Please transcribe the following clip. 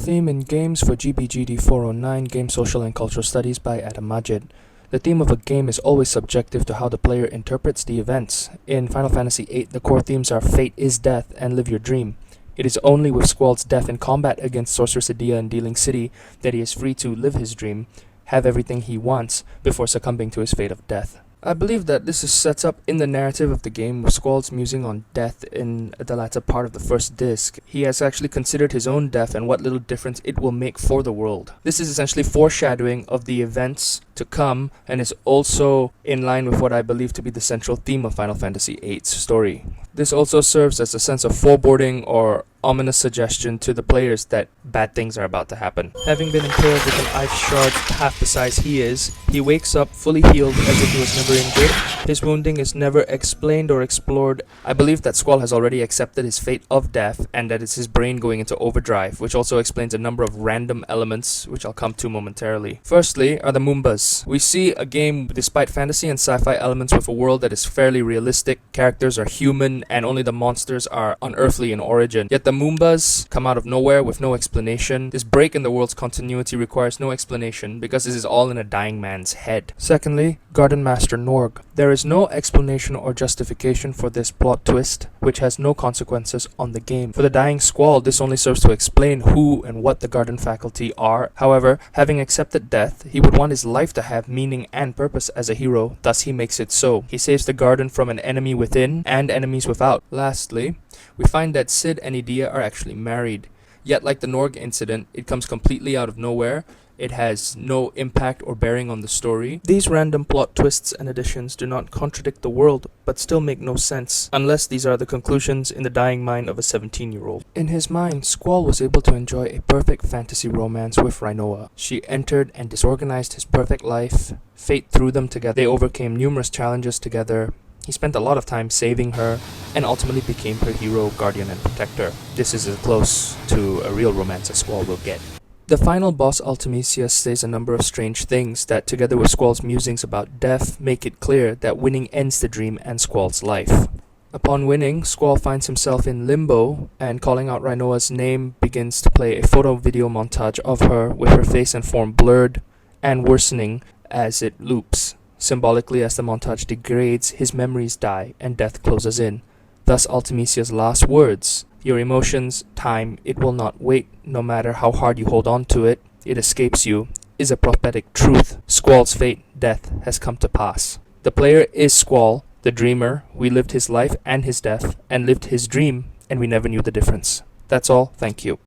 theme in Games for GBGD 409, Game Social and Cultural Studies by Adam Majid. The theme of a game is always subjective to how the player interprets the events. In Final Fantasy VIII, the core themes are Fate is Death and Live Your Dream. It is only with Squall's death in combat against Sorceress Edea in Dealing City that he is free to live his dream, have everything he wants, before succumbing to his fate of death. I believe that this is set up in the narrative of the game with Squall's musing on death in the latter part of the first disc. He has actually considered his own death and what little difference it will make for the world. This is essentially foreshadowing of the events to come and is also in line with what I believe to be the central theme of Final Fantasy VIII's story. This also serves as a sense of foreboding or ominous suggestion to the players that bad things are about to happen. Having been impaled with an ice shard half the size he is, he wakes up fully healed as if he was never injured. His wounding is never explained or explored. I believe that Squall has already accepted his fate of death and that it's his brain going into overdrive, which also explains a number of random elements which I'll come to momentarily. Firstly are the Moombas. We see a game despite fantasy and sci-fi elements with a world that is fairly realistic, characters are human, and only the monsters are unearthly in origin. Yet the Moombas come out of nowhere with no explanation. This break in the world's continuity requires no explanation because this is all in a dying man's head. Secondly, Garden Master Norg. There is no explanation or justification for this plot twist, which has no consequences on the game. For the dying Squall, this only serves to explain who and what the Garden faculty are. However, having accepted death, he would want his life to have meaning and purpose as a hero, thus he makes it so. He saves the Garden from an enemy within and enemies without. Lastly, we find that Cid and Edea are actually married. Yet like the Norg incident, it comes completely out of nowhere. It has no impact or bearing on the story. These random plot twists and additions do not contradict the world, but still make no sense, unless these are the conclusions in the dying mind of a 17-year-old. In his mind, Squall was able to enjoy a perfect fantasy romance with Rinoa. She entered and disorganized his perfect life. Fate threw them together. They overcame numerous challenges together. He spent a lot of time saving her, and ultimately became her hero, guardian, and protector. This is as close to a real romance as Squall will get. The final boss, Ultimisia, says a number of strange things that, together with Squall's musings about death, make it clear that winning ends the dream and Squall's life. Upon winning, Squall finds himself in limbo, and calling out Rinoa's name begins to play a photo-video montage of her, with her face and form blurred and worsening as it loops. Symbolically, as the montage degrades, his memories die and death closes in. Thus Ultimisia's last words: "Your emotions, time, it will not wait, no matter how hard you hold on to it, it escapes you," is a prophetic truth. Squall's fate, death, has come to pass. The player is Squall, the dreamer. We lived his life and his death, and lived his dream, and we never knew the difference. That's all, thank you.